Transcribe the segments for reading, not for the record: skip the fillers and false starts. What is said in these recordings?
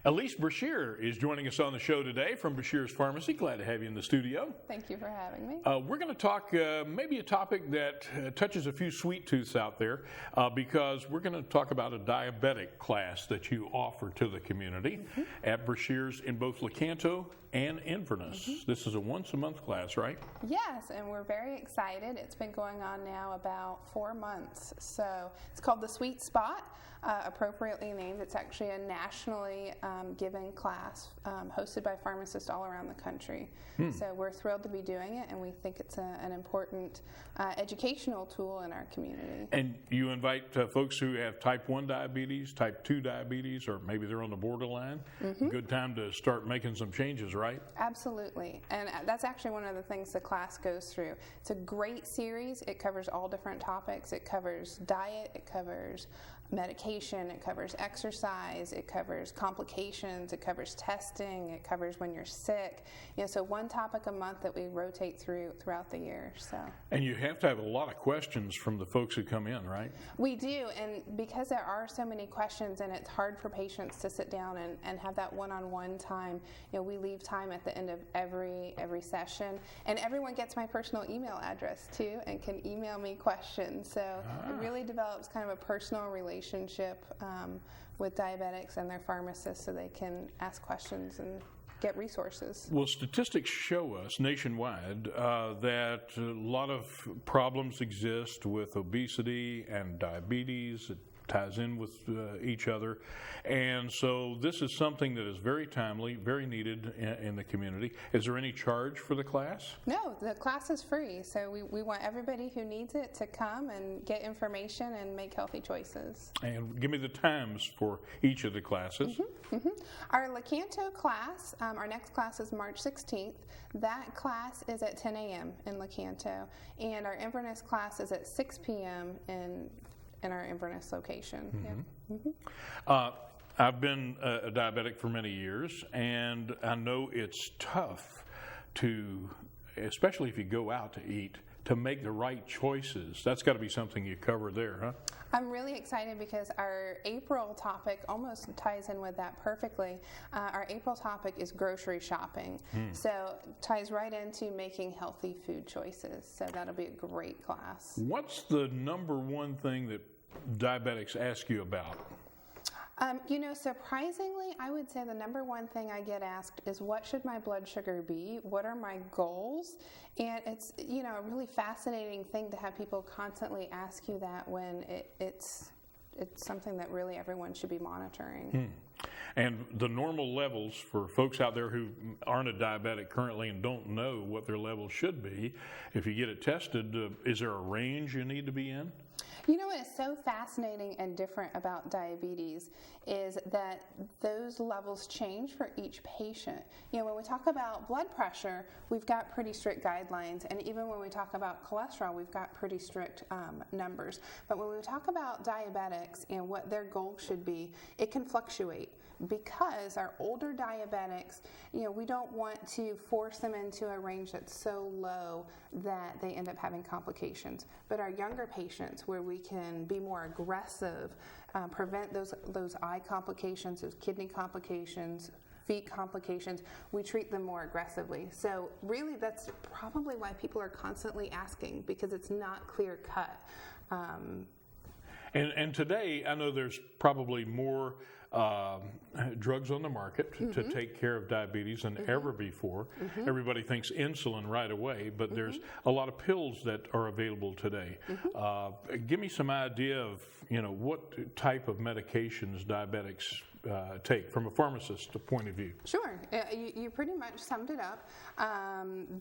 Elis Brashear is joining us on the show today from Brashear's Pharmacy. Glad to have you in the studio. Thank you for having me. We're going to talk maybe a topic that touches a few sweet tooths out there because we're going to talk about a diabetic class that you offer to the community at Brashear's in both Lecanto and Inverness. This is a once-a-month class, right? Yes, and we're very excited. It's been going on now about 4 months. So it's called the Sweet Spot, appropriately named. It's actually a nationally given class hosted by pharmacists all around the country. So we're thrilled to be doing it, and we think it's an important educational tool in our community. And you invite folks who have type 1 diabetes, type 2 diabetes, or maybe they're on the borderline. Good time to start making some changes, right? Absolutely. And that's actually one of the things the class goes through. It's a great series. It covers all different topics. It covers diet, it covers medication, it covers exercise, it covers complications, it covers testing, it covers when you're sick. So one topic a month that we rotate throughout the year. And you have to have a lot of questions from the folks who come in, right? We do, and because there are so many questions and it's hard for patients to sit down and have that one-on-one time, we leave time at the end of every session, and everyone gets my personal email address too and can email me questions. So it really develops kind of a personal relationship with diabetics and their pharmacists so they can ask questions and get resources. Well, statistics show us nationwide that a lot of problems exist with obesity and diabetes. It ties in with each other. And so this is something that is very timely, very needed in the community. Is there any charge for the class? No, the class is free. So we want everybody who needs it to come and get information and make healthy choices. And give me the times for each of the classes. Our Lecanto class, our next class is March 16th. That class is at 10 a.m. in Lecanto. And our Inverness class is at 6 p.m. in our Inverness location. I've been a diabetic for many years, and I know it's tough to, especially if you go out to eat, to make the right choices. That's got to be something you cover there, huh? I'm really excited because our April topic almost ties in with that perfectly. Our April topic is grocery shopping. So it ties right into making healthy food choices. So that'll be a great class. What's the number one thing that diabetics ask you about? Surprisingly, I would say the number one thing I get asked is, what should my blood sugar be? What are my goals? And it's, a really fascinating thing to have people constantly ask you that when it's something that really everyone should be monitoring. And the normal levels for folks out there who aren't a diabetic currently and don't know what their levels should be, if you get it tested, is there a range you need to be in? What is so fascinating and different about diabetes is that those levels change for each patient. When we talk about blood pressure, we've got pretty strict guidelines, and even when we talk about cholesterol, we've got pretty strict numbers. But when we talk about diabetics and what their goal should be, it can fluctuate. Because our older diabetics, we don't want to force them into a range that's so low that they end up having complications. But our younger patients, where we can be more aggressive, prevent those eye complications, those kidney complications, feet complications, we treat them more aggressively. So really that's probably why people are constantly asking, because it's not clear cut. And today, I know there's probably more drugs on the market to take care of diabetes than ever before. Everybody thinks insulin right away, but there's a lot of pills that are available today. Give me some idea of what type of medications diabetics take from a pharmacist's point of view. Sure. You pretty much summed it up.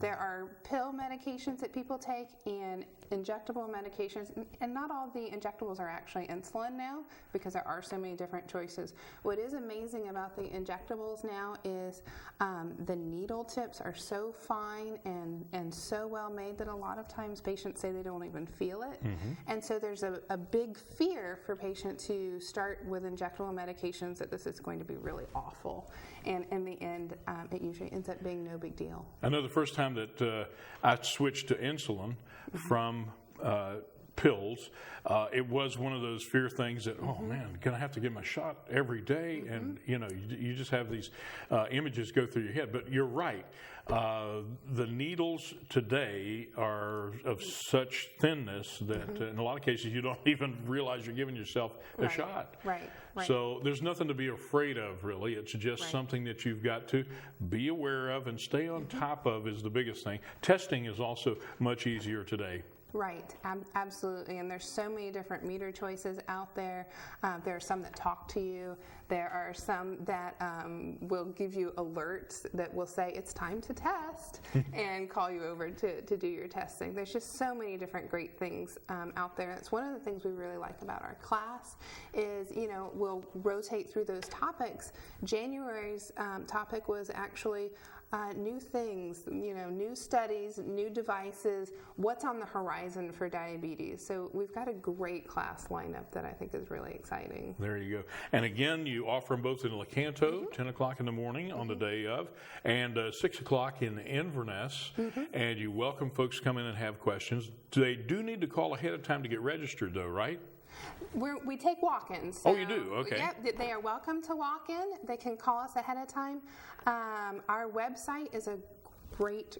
There are pill medications that people take and injectable medications, and not all the injectables are actually insulin now because there are so many different choices. What is amazing about the injectables now is the needle tips are so fine and so well made that a lot of times patients say they don't even feel it. And so there's a big fear for patients to start with injectable medications that this is going to be really awful. And in the end, it usually ends up being no big deal. I know the first time that I switched to insulin from pills, it was one of those fear things that, oh man, can I have to get my shot every day? And you just have these images go through your head. But you're right. The needles today are of such thinness that in a lot of cases you don't even realize you're giving yourself a shot. Right. So there's nothing to be afraid of, really. It's just something that you've got to be aware of and stay on top of is the biggest thing. Testing is also much easier today. Right, absolutely. And there's so many different meter choices out there. There are some that talk to you. There are some that will give you alerts that will say it's time to test and call you over to do your testing. There's just so many different great things out there. It's one of the things we really like about our class is, we'll rotate through those topics. January's topic was actually new things, new studies, new devices, what's on the horizon for diabetes. So we've got a great class lineup that I think is really exciting. There you go. And again, you offer them both in Lecanto, 10 o'clock in the morning on the day of, and 6 o'clock in Inverness. And you welcome folks to come in and have questions. They do need to call ahead of time to get registered, though, right? We take walk-ins. So, you do? Okay. Yep, they are welcome to walk in. They can call us ahead of time. Our website is a great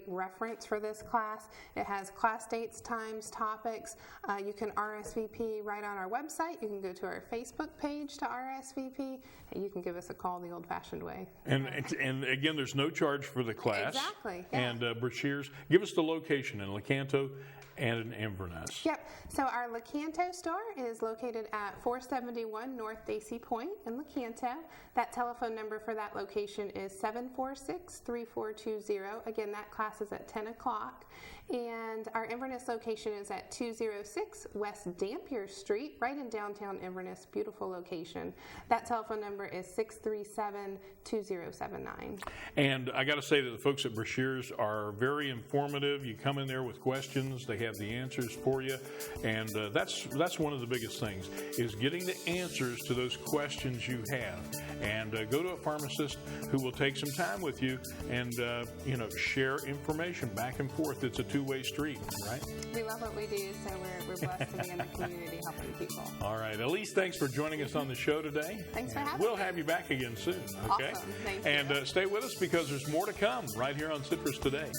reference for this class. It has class dates, times, topics. You can RSVP right on our website. You can go to our Facebook page to RSVP, and you can give us a call the old-fashioned way. And again, there's no charge for the class. Exactly. Yeah. And Brashear's, give us the location in Lecanto and in Inverness. Yep. So our Lecanto store is located at 471 North Daisy Point in Lecanto. That telephone number for that location is 746-3420. Again, that class is at 10 o'clock. And our Inverness location is at 206 West Dampier Street, right in downtown Inverness. Beautiful location. That telephone number is 637-2079. And I got to say that the folks at Brashear's are very informative. You come in there with questions, they have the answers for you, and that's one of the biggest things is getting the answers to those questions you have. And go to a pharmacist who will take some time with you and share information back and forth. It's a two-way street, right? We love what we do, so we're blessed to be in the community helping people. All right, Elis, thanks for joining us on the show today. Thanks for having me. We'll have you back again soon. Okay. Awesome. Thank you. And stay with us because there's more to come right here on Citrus Today.